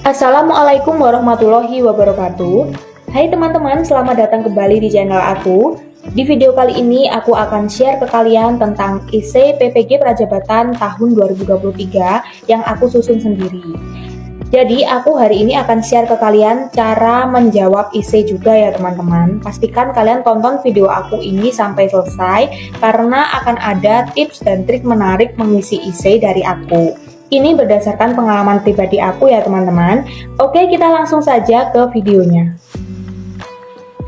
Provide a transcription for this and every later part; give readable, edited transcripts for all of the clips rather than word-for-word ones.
Assalamualaikum warahmatullahi wabarakatuh. Hai teman-teman, selamat datang kembali di channel aku. Di video kali ini aku akan share ke kalian tentang esai PPG Prajabatan tahun 2023 yang aku susun sendiri. Jadi aku hari ini akan share ke kalian cara menjawab esai juga ya teman-teman. Pastikan kalian tonton video aku ini sampai selesai karena akan ada tips dan trik menarik mengisi esai dari aku. Ini berdasarkan pengalaman pribadi aku ya teman-teman. Oke, kita langsung saja ke videonya.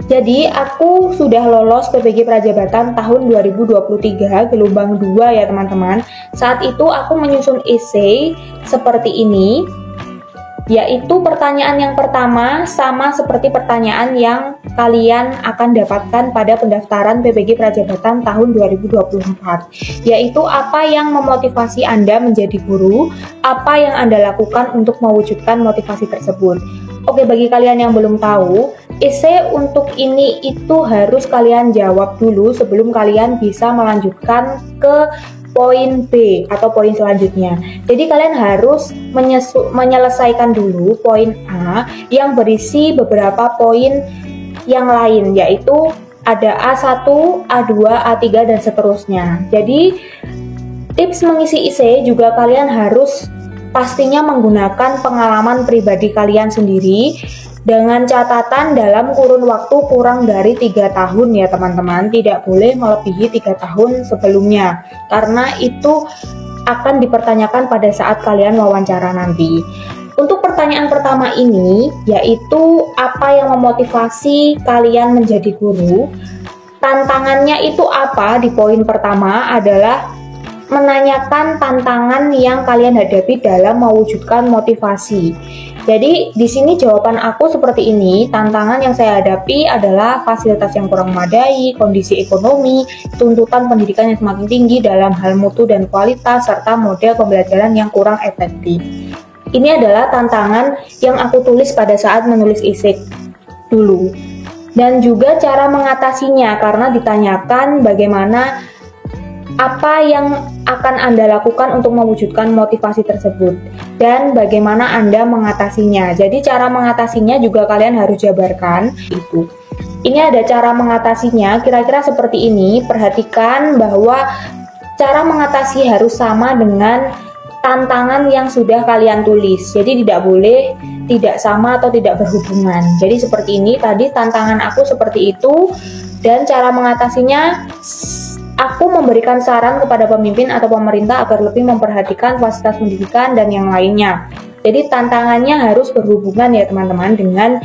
Jadi aku sudah lolos PPG Prajabatan tahun 2023 gelombang 2 ya teman-teman. Saat itu aku menyusun esai seperti ini, yaitu pertanyaan yang pertama sama seperti pertanyaan yang kalian akan dapatkan pada pendaftaran PPG Prajabatan tahun 2024, yaitu apa yang memotivasi Anda menjadi guru, apa yang Anda lakukan untuk mewujudkan motivasi tersebut. Oke, bagi kalian yang belum tahu, esai untuk ini itu harus kalian jawab dulu sebelum kalian bisa melanjutkan ke poin B atau poin selanjutnya. Jadi kalian harus menyelesaikan dulu poin A yang berisi beberapa poin yang lain, yaitu ada A1, A2, A3 dan seterusnya. Jadi tips mengisi esai juga kalian harus pastinya menggunakan pengalaman pribadi kalian sendiri dengan catatan dalam kurun waktu kurang dari 3 tahun ya teman-teman. Tidak boleh melebihi 3 tahun sebelumnya, karena itu akan dipertanyakan pada saat kalian wawancara nanti. Untuk pertanyaan pertama ini, yaitu apa yang memotivasi kalian menjadi guru, tantangannya itu apa? Di poin pertama adalah menanyakan tantangan yang kalian hadapi dalam mewujudkan motivasi. Jadi di sini jawaban aku seperti ini. Tantangan yang saya hadapi adalah fasilitas yang kurang memadai, kondisi ekonomi, tuntutan pendidikan yang semakin tinggi dalam hal mutu dan kualitas, serta model pembelajaran yang kurang efektif. Ini adalah tantangan yang aku tulis pada saat menulis esai dulu. Dan juga cara mengatasinya, karena ditanyakan bagaimana apa yang akan Anda lakukan untuk mewujudkan motivasi tersebut dan bagaimana Anda mengatasinya. Jadi cara mengatasinya juga kalian harus jabarkan itu. Ini ada cara mengatasinya, kira-kira seperti ini. Perhatikan bahwa cara mengatasi harus sama dengan tantangan yang sudah kalian tulis. Jadi tidak boleh tidak sama atau tidak berhubungan. Jadi seperti ini, tadi tantangan aku seperti itu, dan cara mengatasinya aku memberikan saran kepada pemimpin atau pemerintah agar lebih memperhatikan fasilitas pendidikan dan yang lainnya. Jadi tantangannya harus berhubungan ya teman-teman dengan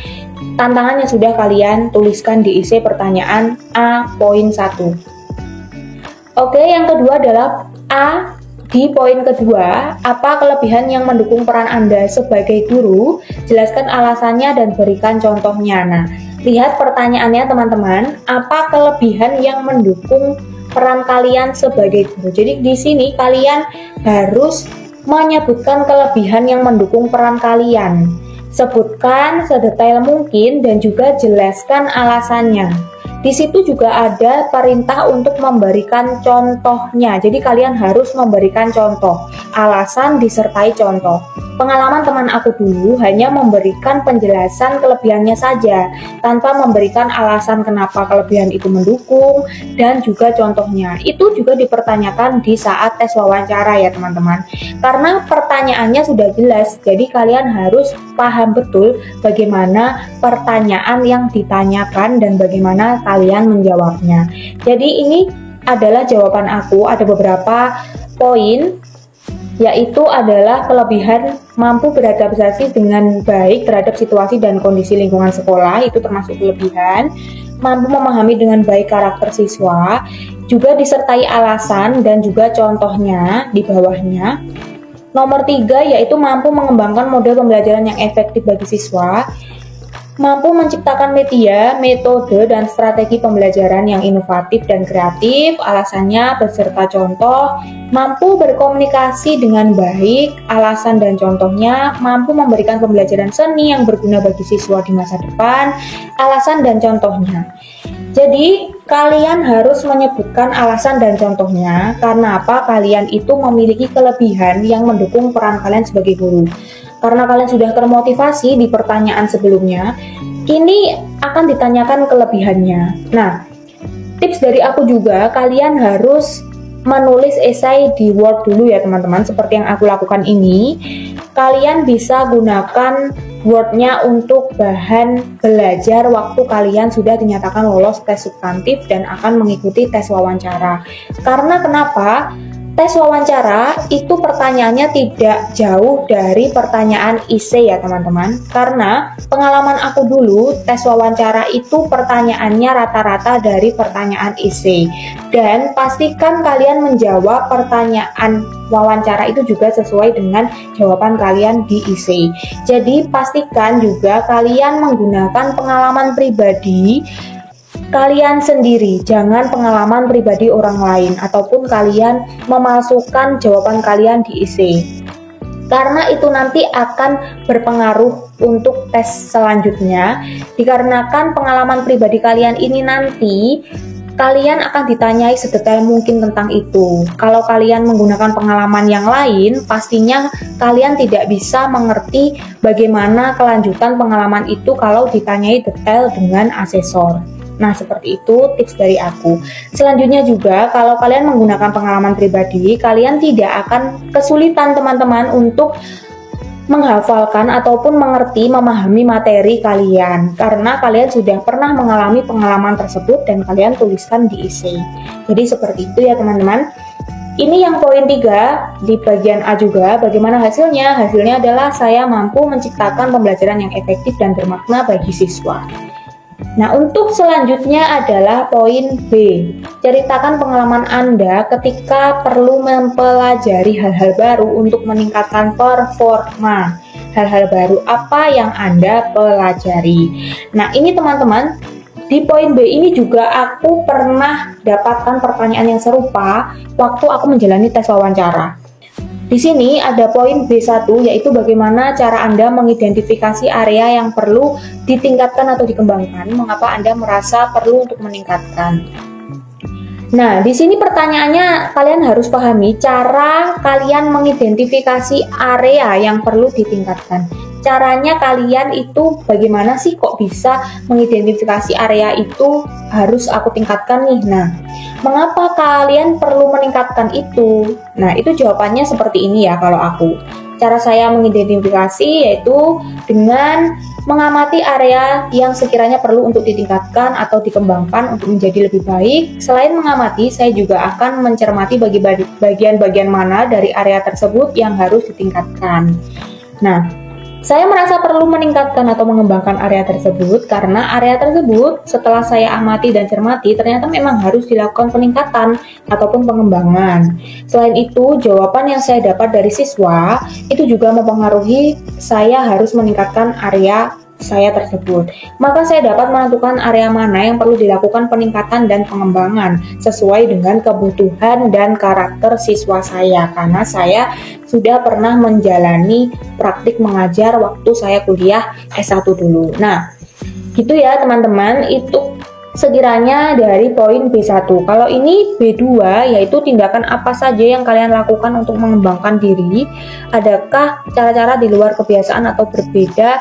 tantangan yang sudah kalian tuliskan di esai pertanyaan A poin 1. Oke, yang kedua adalah A di poin kedua, apa kelebihan yang mendukung peran Anda sebagai guru? Jelaskan alasannya dan berikan contohnya. Nah, lihat pertanyaannya teman-teman, apa kelebihan yang mendukung peran kalian sebagai guru. Jadi di sini kalian harus menyebutkan kelebihan yang mendukung peran kalian. Sebutkan sedetail mungkin dan juga jelaskan alasannya. Di situ juga ada perintah untuk memberikan contohnya. Jadi kalian harus memberikan contoh, alasan disertai contoh. Pengalaman teman aku dulu hanya memberikan penjelasan kelebihannya saja, tanpa memberikan alasan kenapa kelebihan itu mendukung dan juga contohnya. Itu juga dipertanyakan di saat tes wawancara ya teman-teman. Karena pertanyaannya sudah jelas, jadi kalian harus paham betul bagaimana pertanyaan yang ditanyakan dan bagaimana kalian menjawabnya. Jadi ini adalah jawaban aku. Ada beberapa poin, yaitu adalah kelebihan mampu beradaptasi dengan baik terhadap situasi dan kondisi lingkungan sekolah, itu termasuk kelebihan. Mampu memahami dengan baik karakter siswa, juga disertai alasan dan juga contohnya di bawahnya. Nomor 3 yaitu mampu mengembangkan model pembelajaran yang efektif bagi siswa. mampu menciptakan media, metode, dan strategi pembelajaran yang inovatif dan kreatif, alasannya beserta contoh, mampu berkomunikasi dengan baik, alasan dan contohnya, mampu memberikan pembelajaran seni yang berguna bagi siswa di masa depan, alasan dan contohnya. Jadi, kalian harus menyebutkan alasan dan contohnya karena apa kalian itu memiliki kelebihan yang mendukung peran kalian sebagai guru. Karena kalian sudah termotivasi di pertanyaan sebelumnya, kini akan ditanyakan kelebihannya. Nah, tips dari aku juga, kalian harus menulis esai di Word dulu ya teman-teman, seperti yang aku lakukan ini. Kalian bisa gunakan Word-nya untuk bahan belajar waktu kalian sudah dinyatakan lolos tes substantif dan akan mengikuti tes wawancara. Karena kenapa? Tes wawancara itu pertanyaannya tidak jauh dari pertanyaan IC ya teman-teman. Karena pengalaman aku dulu, tes wawancara itu pertanyaannya rata-rata dari pertanyaan IC. Dan pastikan kalian menjawab pertanyaan wawancara itu juga sesuai dengan jawaban kalian di IC. Jadi pastikan juga kalian menggunakan pengalaman pribadi kalian sendiri, jangan pengalaman pribadi orang lain ataupun kalian memalsukan jawaban kalian di IC. Karena itu nanti akan berpengaruh untuk tes selanjutnya, dikarenakan pengalaman pribadi kalian ini nanti kalian akan ditanyai sedetail mungkin tentang itu. Kalau kalian menggunakan pengalaman yang lain, pastinya kalian tidak bisa mengerti bagaimana kelanjutan pengalaman itu kalau ditanyai detail dengan asesor. Nah, seperti itu tips dari aku. Selanjutnya juga, kalau kalian menggunakan pengalaman pribadi, kalian tidak akan kesulitan teman-teman untuk menghafalkan ataupun mengerti, memahami materi kalian. Karena kalian sudah pernah mengalami pengalaman tersebut dan kalian tuliskan di IC. Jadi seperti itu ya teman-teman. Ini yang poin 3 di bagian A juga. Bagaimana hasilnya? Hasilnya adalah saya mampu menciptakan pembelajaran yang efektif dan bermakna bagi siswa. Nah, untuk selanjutnya adalah poin B. Ceritakan pengalaman Anda ketika perlu mempelajari hal-hal baru untuk meningkatkan performa. Hal-hal baru apa yang Anda pelajari? Nah, ini teman-teman, di poin B ini juga aku pernah dapatkan pertanyaan yang serupa waktu aku menjalani tes wawancara. Di sini ada poin B1, yaitu bagaimana cara Anda mengidentifikasi area yang perlu ditingkatkan atau dikembangkan, mengapa Anda merasa perlu untuk meningkatkan. Nah, di sini pertanyaannya kalian harus pahami cara kalian mengidentifikasi area yang perlu ditingkatkan. Caranya kalian itu bagaimana sih kok bisa mengidentifikasi area itu harus aku tingkatkan nih. Nah, mengapa kalian perlu meningkatkan itu? Nah, itu jawabannya seperti ini ya kalau aku. Cara saya mengidentifikasi yaitu dengan mengamati area yang sekiranya perlu untuk ditingkatkan atau dikembangkan untuk menjadi lebih baik. Selain mengamati, saya juga akan mencermati bagian-bagian mana dari area tersebut yang harus ditingkatkan. Nah, saya merasa perlu meningkatkan atau mengembangkan area tersebut karena area tersebut setelah saya amati dan cermati ternyata memang harus dilakukan peningkatan ataupun pengembangan. Selain itu, jawaban yang saya dapat dari siswa itu juga mempengaruhi saya harus meningkatkan area saya tersebut. Maka saya dapat menentukan area mana yang perlu dilakukan peningkatan dan pengembangan sesuai dengan kebutuhan dan karakter siswa saya, karena saya sudah pernah menjalani praktik mengajar waktu saya kuliah S1 dulu. Nah, gitu ya teman-teman, itu sekiranya dari poin B1. Kalau ini B2, yaitu tindakan apa saja yang kalian lakukan untuk mengembangkan diri. Adakah cara-cara di luar kebiasaan atau berbeda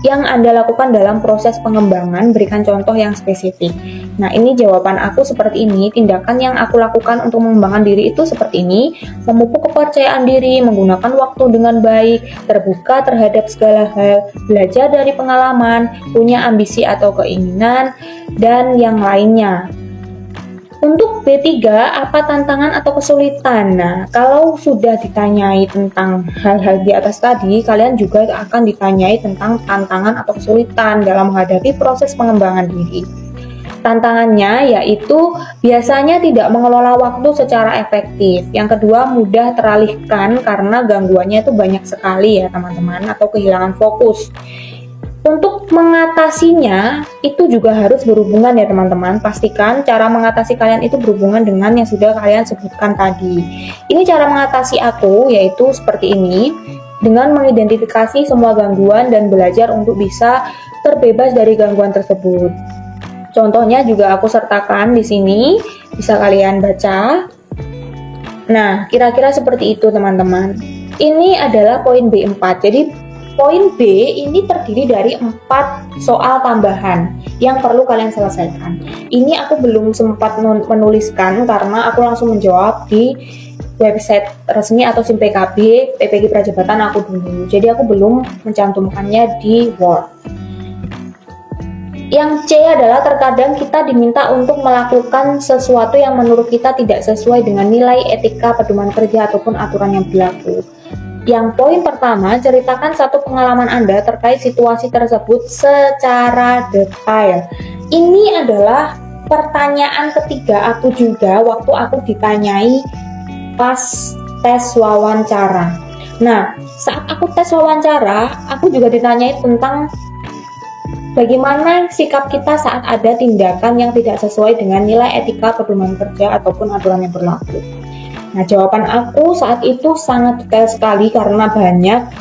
yang Anda lakukan dalam proses pengembangan? Berikan contoh yang spesifik. Nah, ini jawaban aku seperti ini. Tindakan yang aku lakukan untuk mengembangkan diri itu seperti ini: memupuk kepercayaan diri, menggunakan waktu dengan baik, terbuka terhadap segala hal, belajar dari pengalaman, punya ambisi atau keinginan, dan yang lainnya. Untuk B3, apa tantangan atau kesulitan? Nah, kalau sudah ditanyai tentang hal-hal di atas tadi, kalian juga akan ditanyai tentang tantangan atau kesulitan dalam menghadapi proses pengembangan diri. Tantangannya yaitu biasanya tidak mengelola waktu secara efektif. Yang kedua, mudah teralihkan karena gangguannya itu banyak sekali ya teman-teman, atau kehilangan fokus. Untuk mengatasinya itu juga harus berhubungan ya teman-teman. Pastikan cara mengatasi kalian itu berhubungan dengan yang sudah kalian sebutkan tadi. Ini cara mengatasi aku, yaitu seperti ini: dengan mengidentifikasi semua gangguan dan belajar untuk bisa terbebas dari gangguan tersebut. contohnya juga aku sertakan di sini, bisa kalian baca. Nah, kira-kira seperti itu teman-teman. Ini adalah poin B4. Jadi poin B ini terdiri dari 4 soal tambahan yang perlu kalian selesaikan. Ini aku belum sempat menuliskan karena aku langsung menjawab di website resmi atau SIM PKB PPG Prajabatan aku dulu. Jadi aku belum mencantumkannya di Word. Yang C adalah terkadang kita diminta untuk melakukan sesuatu yang menurut kita tidak sesuai dengan nilai etika pedoman kerja ataupun aturan yang berlaku. Yang poin pertama, ceritakan satu pengalaman Anda terkait situasi tersebut secara detail. Ini adalah pertanyaan ketiga aku juga waktu aku ditanyai pas tes wawancara. Nah, saat aku tes wawancara, aku juga ditanyai tentang bagaimana sikap kita saat ada tindakan yang tidak sesuai dengan nilai etika pedoman kerja ataupun aturan yang berlaku. Nah, jawaban aku saat itu sangat detail sekali karena banyak,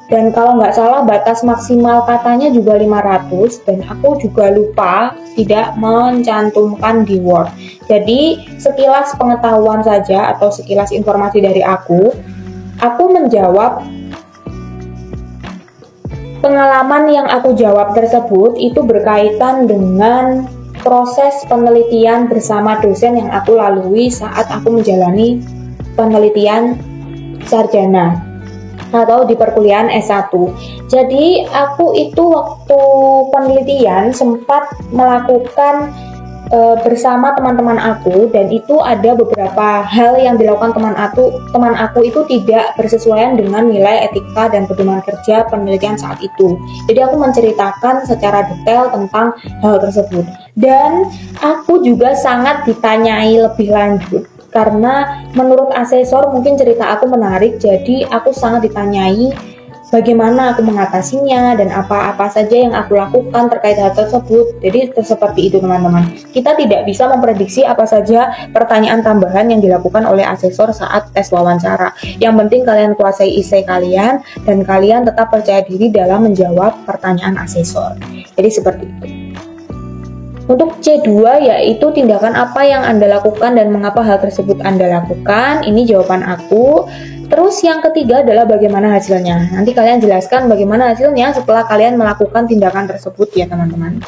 dan kalau nggak salah batas maksimal katanya juga 500, dan aku juga lupa tidak mencantumkan di Word. Jadi sekilas pengetahuan saja atau sekilas informasi dari aku menjawab pengalaman yang aku jawab tersebut itu berkaitan dengan proses penelitian bersama dosen yang aku lalui saat aku menjalani penelitian sarjana atau di perkuliahan S1. Jadi aku itu waktu penelitian sempat melakukan bersama teman-teman aku, dan itu ada beberapa hal yang dilakukan teman aku itu tidak bersesuaian dengan nilai etika dan pedoman kerja penelitian saat itu. Jadi aku menceritakan secara detail tentang hal tersebut, dan aku juga sangat ditanyai lebih lanjut karena menurut asesor mungkin cerita aku menarik, jadi aku sangat ditanyai bagaimana aku mengatasinya dan apa-apa saja yang aku lakukan terkait hal tersebut. Jadi seperti itu teman-teman. Kita tidak bisa memprediksi apa saja pertanyaan tambahan yang dilakukan oleh asesor saat tes wawancara. Yang penting kalian kuasai essay kalian dan kalian tetap percaya diri dalam menjawab pertanyaan asesor. Jadi seperti itu. Untuk C2 yaitu tindakan apa yang Anda lakukan dan mengapa hal tersebut Anda lakukan. Ini jawaban aku. Terus yang ketiga adalah bagaimana hasilnya. Nanti kalian jelaskan bagaimana hasilnya setelah kalian melakukan tindakan tersebut ya teman-teman.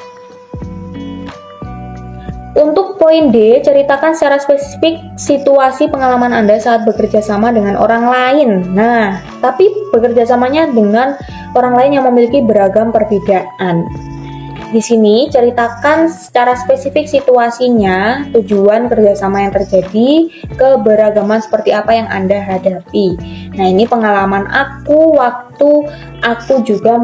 Untuk poin D, ceritakan secara spesifik situasi pengalaman Anda saat bekerja sama dengan orang lain. Nah, tapi bekerja samanya dengan orang lain yang memiliki beragam perbedaan. Di sini ceritakan secara spesifik situasinya, tujuan kerjasama yang terjadi, keberagaman seperti apa yang Anda hadapi. Nah, ini pengalaman aku waktu aku juga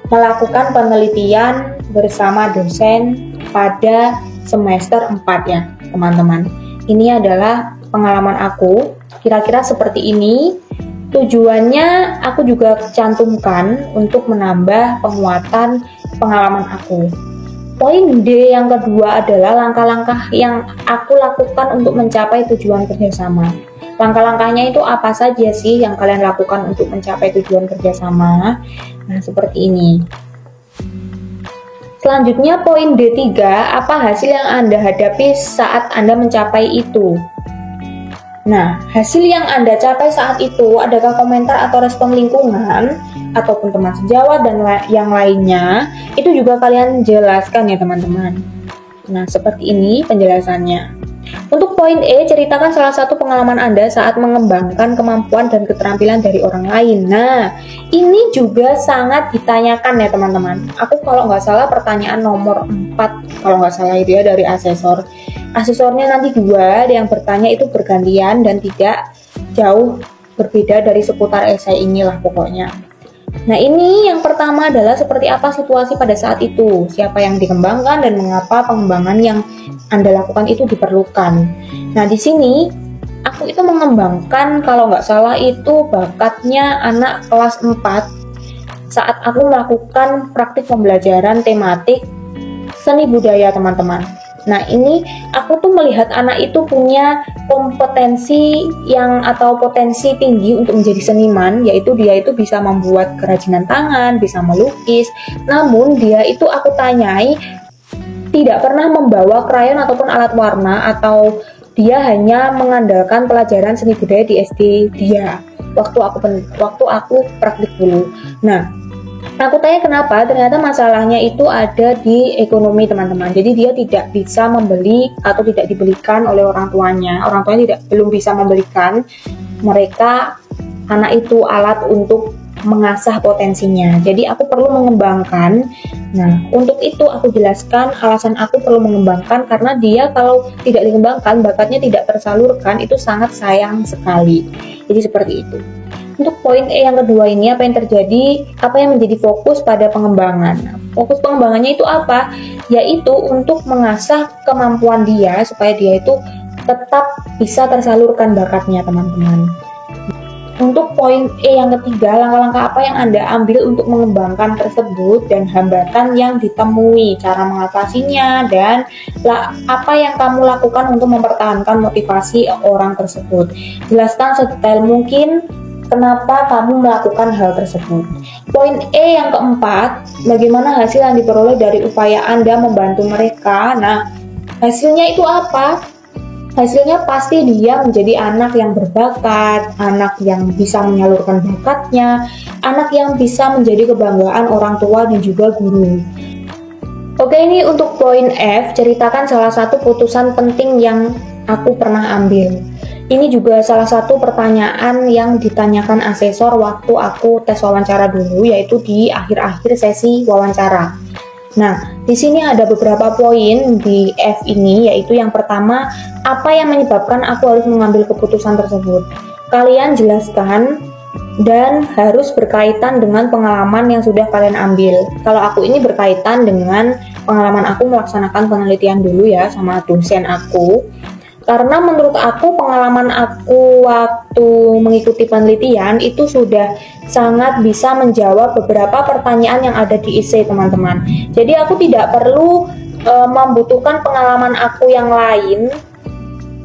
melakukan penelitian bersama dosen pada semester 4 ya teman-teman. Ini adalah pengalaman aku, kira-kira seperti ini. Tujuannya aku juga cantumkan untuk menambah penguatan pengalaman aku. Poin D yang kedua adalah langkah-langkah yang aku lakukan untuk mencapai tujuan kerjasama. Langkah-langkahnya itu apa saja sih yang kalian lakukan untuk mencapai tujuan kerjasama? Nah, seperti ini. Selanjutnya poin D3, apa hasil yang Anda hadapi saat Anda mencapai itu? Nah, hasil yang Anda capai saat itu, adakah komentar atau respon lingkungan ataupun teman sejawat dan yang lainnya, itu juga kalian jelaskan ya teman-teman. Nah, seperti ini penjelasannya. Untuk poin E, ceritakan salah satu pengalaman Anda saat mengembangkan kemampuan dan keterampilan dari orang lain. Nah, ini juga sangat ditanyakan ya teman-teman. Aku kalau nggak salah pertanyaan nomor 4, kalau nggak salah itu ya dari asesor. Asesornya nanti 2, yang bertanya itu bergantian dan tidak jauh berbeda dari seputar esai inilah pokoknya. Nah, ini yang pertama adalah seperti apa situasi pada saat itu, siapa yang dikembangkan dan mengapa pengembangan yang Anda lakukan itu diperlukan. Nah, di sini aku itu mengembangkan kalau nggak salah itu bakatnya anak kelas 4 saat aku melakukan praktik pembelajaran tematik seni budaya teman-teman. Nah, ini aku tuh melihat anak itu punya kompetensi atau potensi tinggi untuk menjadi seniman, yaitu dia itu bisa membuat kerajinan tangan, bisa melukis. Namun dia itu aku tanyai, tidak pernah membawa krayon ataupun alat warna, atau dia hanya mengandalkan pelajaran seni budaya di SD dia waktu aku praktik dulu. Nah, aku tanya kenapa, ternyata masalahnya itu ada di ekonomi teman-teman. Jadi dia tidak bisa membeli atau tidak dibelikan oleh orang tuanya. Orang tuanya belum bisa membelikan mereka anak itu alat untuk mengasah potensinya. Jadi aku perlu mengembangkan. Nah, untuk itu aku jelaskan alasan aku perlu mengembangkan, karena dia kalau tidak dikembangkan, bakatnya tidak tersalurkan, itu sangat sayang sekali. Jadi seperti itu. Untuk poin E yang kedua ini, apa yang terjadi, apa yang menjadi fokus pada pengembangan. Nah, fokus pengembangannya itu apa? Yaitu untuk mengasah kemampuan dia supaya dia itu tetap bisa tersalurkan bakatnya, teman-teman. Untuk poin E yang ketiga, langkah-langkah apa yang Anda ambil untuk mengembangkan tersebut dan hambatan yang ditemui, cara mengatasinya, dan apa yang kamu lakukan untuk mempertahankan motivasi orang tersebut. Jelaskan sedetail mungkin kenapa kamu melakukan hal tersebut. Poin E yang keempat, bagaimana hasil yang diperoleh dari upaya Anda membantu mereka. Nah, hasilnya itu apa? Hasilnya pasti dia menjadi anak yang berbakat, anak yang bisa menyalurkan bakatnya, anak yang bisa menjadi kebanggaan orang tua dan juga guru. Oke, ini untuk poin F, ceritakan salah satu putusan penting yang aku pernah ambil. Ini juga salah satu pertanyaan yang ditanyakan asesor waktu aku tes wawancara dulu, yaitu di akhir-akhir sesi wawancara. Nah, di sini ada beberapa poin di F ini, yaitu yang pertama, apa yang menyebabkan aku harus mengambil keputusan tersebut. Kalian jelaskan dan harus berkaitan dengan pengalaman yang sudah kalian ambil. Kalau aku ini berkaitan dengan pengalaman aku melaksanakan penelitian dulu ya sama dosen aku. Karena menurut aku pengalaman aku waktu mengikuti penelitian itu sudah sangat bisa menjawab beberapa pertanyaan yang ada di IC, teman-teman. Jadi aku tidak perlu membutuhkan pengalaman aku yang lain,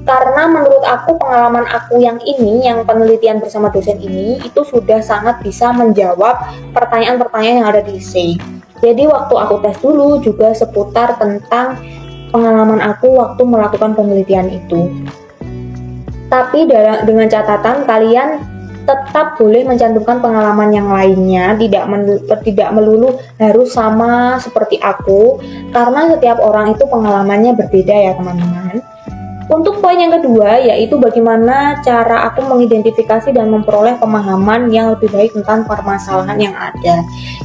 karena menurut aku pengalaman aku yang ini, yang penelitian bersama dosen ini, itu sudah sangat bisa menjawab pertanyaan-pertanyaan yang ada di IC. Jadi waktu aku tes dulu juga seputar tentang pengalaman aku waktu melakukan penelitian itu. Tapi dengan catatan kalian tetap boleh mencantumkan pengalaman yang lainnya, tidak melulu harus sama seperti aku, karena setiap orang itu pengalamannya berbeda ya teman-teman. Untuk poin yang kedua, yaitu bagaimana cara aku mengidentifikasi dan memperoleh pemahaman yang lebih baik tentang permasalahan yang ada.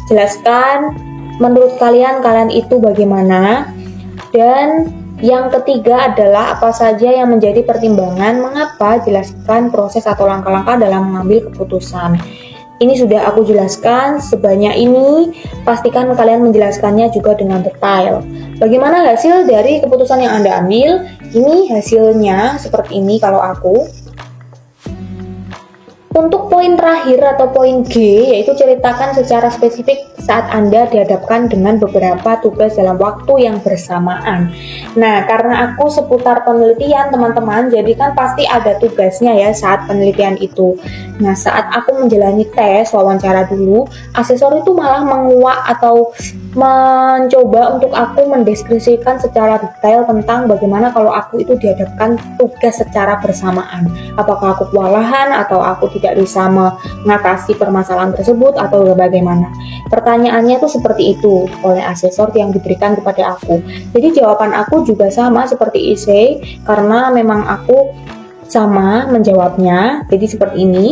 Jelaskan menurut kalian itu bagaimana. Dan yang ketiga adalah apa saja yang menjadi pertimbangan mengapa, jelaskan proses atau langkah-langkah dalam mengambil keputusan. Ini sudah aku jelaskan sebanyak ini, pastikan kalian menjelaskannya juga dengan detail. Bagaimana hasil dari keputusan yang Anda ambil? Ini hasilnya seperti ini kalau aku. Untuk poin terakhir atau poin G, yaitu ceritakan secara spesifik saat Anda dihadapkan dengan beberapa tugas dalam waktu yang bersamaan. Nah, karena aku seputar penelitian teman-teman, jadi kan pasti ada tugasnya ya saat penelitian itu. Nah, saat aku menjalani tes wawancara dulu, asesor itu malah menguak atau mencoba untuk aku mendeskripsikan secara detail tentang bagaimana kalau aku itu dihadapkan tugas secara bersamaan. Apakah aku kewalahan atau aku tidak bisa mengatasi permasalahan tersebut atau bagaimana. Pertanyaannya itu seperti itu oleh asesor yang diberikan kepada aku. Jadi jawaban aku juga sama seperti IC, karena memang aku sama menjawabnya. Jadi seperti ini.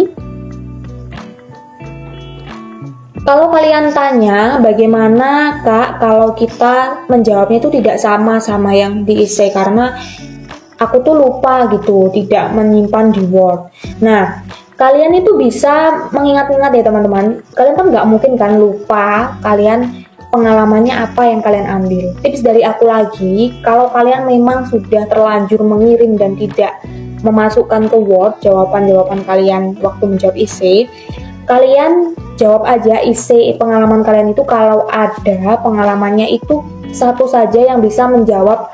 Kalau kalian tanya bagaimana Kak kalau kita menjawabnya itu tidak sama yang diisi, karena aku tuh lupa gitu, tidak menyimpan di Word. Nah, kalian itu bisa mengingat-ingat ya teman-teman. Kalian kan nggak mungkin kan lupa kalian pengalamannya apa yang kalian ambil. Tips dari aku lagi, kalau kalian memang sudah terlanjur mengirim dan tidak memasukkan ke Word jawaban-jawaban kalian waktu menjawab IC, kalian jawab aja isi pengalaman kalian itu. Kalau ada pengalamannya itu satu saja yang bisa menjawab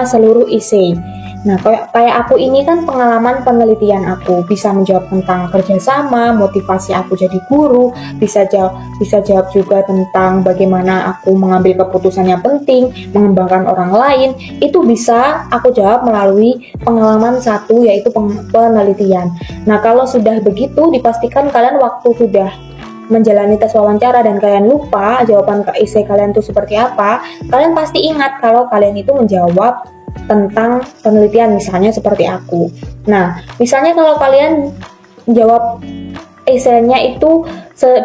seluruh isi. Nah, kayak aku ini kan pengalaman penelitian aku, bisa menjawab tentang kerjasama, motivasi aku jadi guru, bisa jawab juga tentang bagaimana aku mengambil keputusan yang penting, mengembangkan orang lain, itu bisa aku jawab melalui pengalaman satu, yaitu penelitian. Nah, kalau sudah begitu, dipastikan kalian waktu sudah menjalani tes wawancara dan kalian lupa jawaban ke essay kalian itu seperti apa, kalian pasti ingat kalau kalian itu menjawab tentang penelitian, misalnya seperti aku. Nah, misalnya kalau kalian jawab essay-nya itu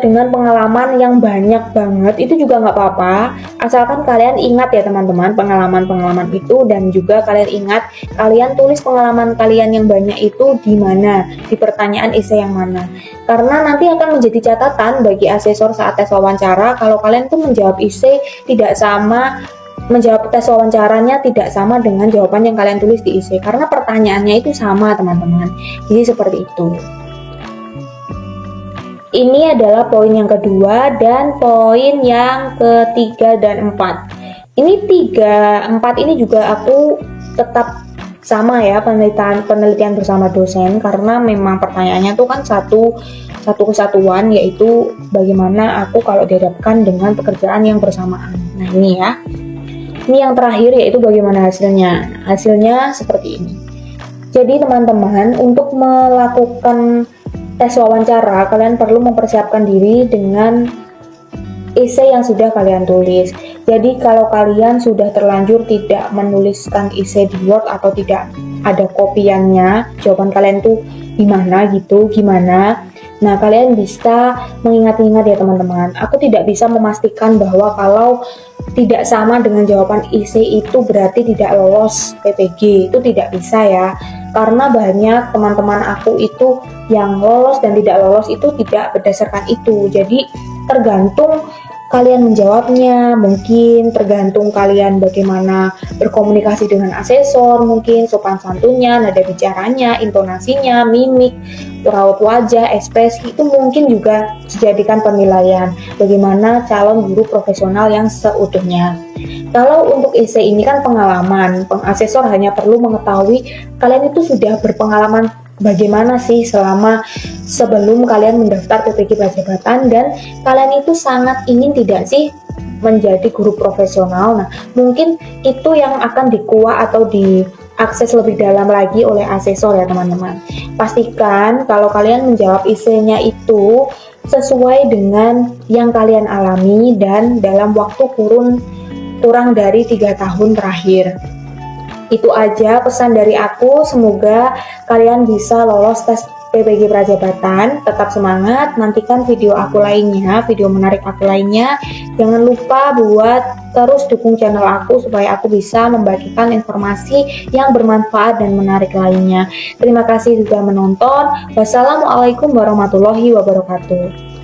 dengan pengalaman yang banyak banget, itu juga nggak apa-apa, asalkan kalian ingat ya teman-teman pengalaman-pengalaman itu, dan juga kalian ingat kalian tulis pengalaman kalian yang banyak itu di mana, di pertanyaan essay yang mana, karena nanti akan menjadi catatan bagi asesor saat tes wawancara kalau kalian tuh menjawab essay tidak sama, menjawab tes wawancaranya tidak sama dengan jawaban yang kalian tulis di essay, karena pertanyaannya itu sama teman-teman. Jadi seperti itu. Ini adalah poin yang kedua, dan poin yang ketiga dan empat. Ini 3, 4 ini juga aku tetap sama ya, penelitian bersama dosen, karena memang pertanyaannya tuh kan satu kesatuan, yaitu bagaimana aku kalau dihadapkan dengan pekerjaan yang bersamaan. Nah ini ya. Ini yang terakhir, yaitu bagaimana hasilnya. Hasilnya seperti ini. Jadi teman-teman, untuk melakukan tes wawancara, kalian perlu mempersiapkan diri dengan essay yang sudah kalian tulis. Jadi kalau kalian sudah terlanjur tidak menuliskan essay di Word atau tidak ada kopiannya, jawaban kalian tuh gimana. Nah, kalian bisa mengingat-ingat ya teman-teman. Aku tidak bisa memastikan bahwa kalau tidak sama dengan jawaban essay itu berarti tidak lolos PPG. Itu tidak bisa ya. Karena banyak teman-teman aku itu yang lolos dan tidak lolos itu tidak berdasarkan itu. Jadi tergantung kalian menjawabnya, mungkin tergantung kalian bagaimana berkomunikasi dengan asesor, mungkin sopan santunnya, nada bicaranya, intonasinya, mimik, raut wajah, ekspresi, itu mungkin juga dijadikan penilaian bagaimana calon guru profesional yang seutuhnya. Kalau untuk essay ini kan pengalaman, asesor hanya perlu mengetahui kalian itu sudah berpengalaman bagaimana sih sebelum kalian mendaftar PPG Prajabatan, dan kalian itu sangat ingin tidak sih menjadi guru profesional. Nah, mungkin itu yang akan dikuak atau diakses lebih dalam lagi oleh asesor ya teman-teman. Pastikan kalau kalian menjawab essay-nya itu sesuai dengan yang kalian alami dan dalam waktu kurang dari 3 tahun terakhir. Itu aja pesan dari aku, semoga kalian bisa lolos tes PPG Prajabatan. Tetap semangat, nantikan video aku lainnya, video menarik aku lainnya. Jangan lupa buat terus dukung channel aku supaya aku bisa membagikan informasi yang bermanfaat dan menarik lainnya. Terima kasih sudah menonton. Wassalamualaikum warahmatullahi wabarakatuh.